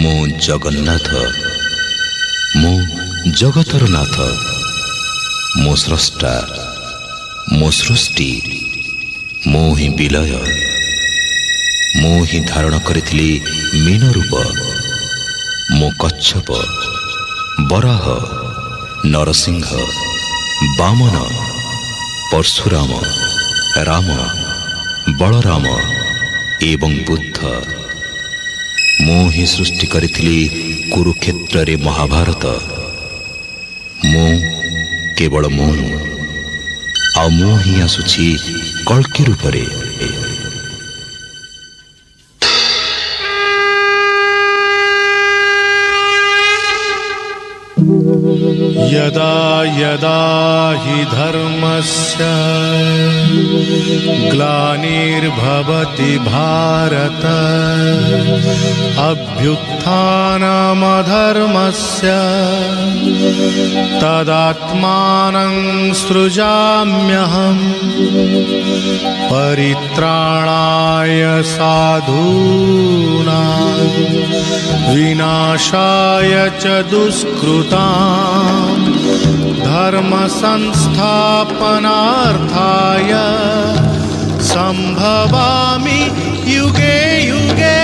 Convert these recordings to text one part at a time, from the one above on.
मो जगन्नाथ मो जगतर नाथ मो स्रष्टा मो सृष्टि मो ही विलय मो ही धारण करिथिली मीन रूप मो कच्छप बराह नरसिंह वामन परशुराम राम बलराम एवं बुद्ध मो ही सृष्टि करिथिली कुरुक्षेत्र रे महाभारत मो केवल मो आ मो ही आसुछि कल्कि रूपरे। यदा यदा हि धर्मस्य ग्लानिर्भवति भारत अभ्युत्थानमधर्मस्य तदात्मानं सृजाम्यहम् परित्राणाय साधूनां विनाशाय च दुष्कृतां धर्म संस्थापनार्थाय संभवामि युगे युगे।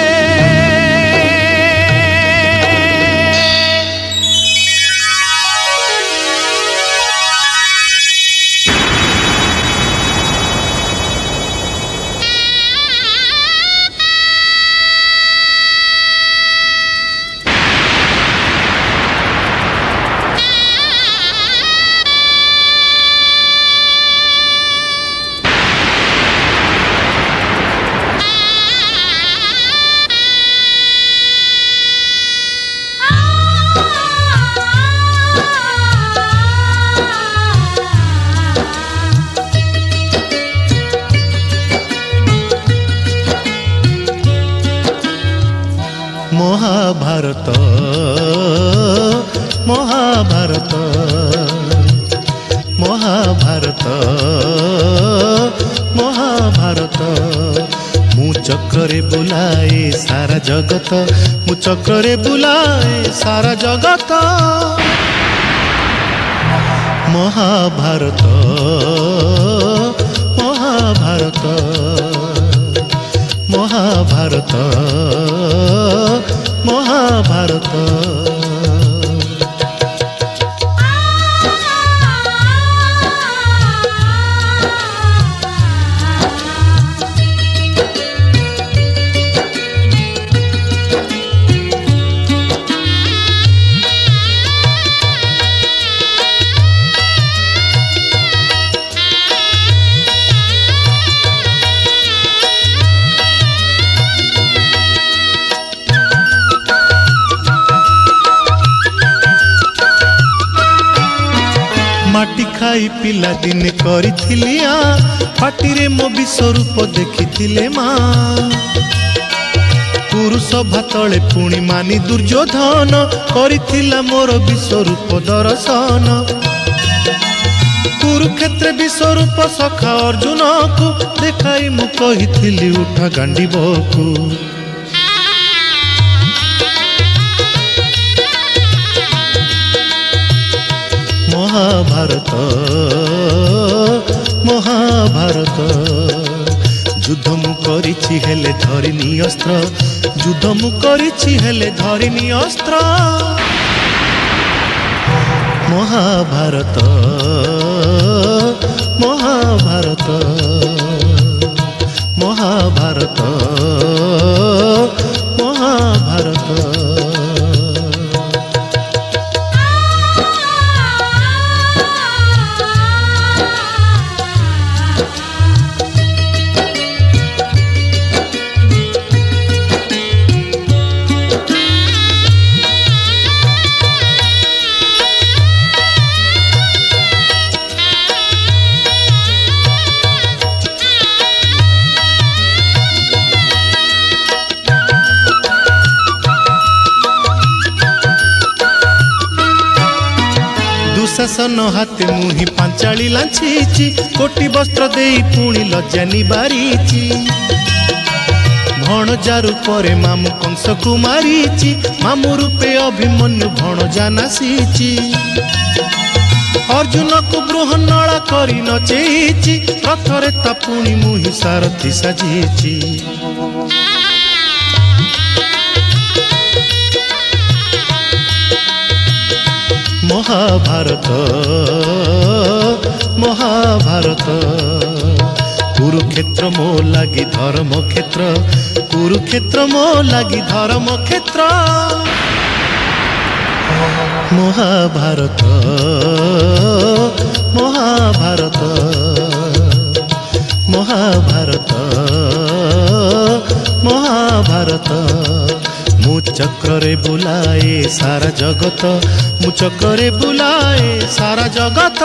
महाभारत महाभारत महाभारत महाभारत मु चक्रे बुलाए सारा जगत मु चक्रे बुलाए सारा जगत महाभारत महाभारत महाभारत महाभारत। माटी खाई पिला दिन करिथिलिया पाटिरे मो विश्वरूप देखिथिले माँ पुरुष भातले पुणी मानी दुर्योधन करिथिला मोर विश्वरूप दर्शन कुरुक्षेत्र विश्वरूप सखा अर्जुन को देखाई मु कहिथिली उठा गांडीबकु महाभारत महाभारत युद्ध मु करिछि हेले धरिनी अस्त्र युद्ध मु करिछि हेले धरिनी अस्त्र महाभारत महाभारत महाभारत महाभारत। दुशासन हाथे मुही पांचाली लांछीची कोटी वस्त्र देई पुणी लज्जा निबारीची भणजा रूपे मामु कंस को मारिची मामु रूपे अभिमन्यु भणजा नासीची अर्जुन को बृहन्नला करी नचेची रथरे ता पुणी मुहि सारथी साजीची महाभारत महाभारत कुरुक्षेत्र मो लागी धर्म क्षेत्र कुरुक्षेत्र मो लागी धर्म क्षेत्र महाभारत महाभारत महाभारत महाभारत मु चक्रे बुलाए सारा जगत मु चक्रे बुलाए सारा जगत।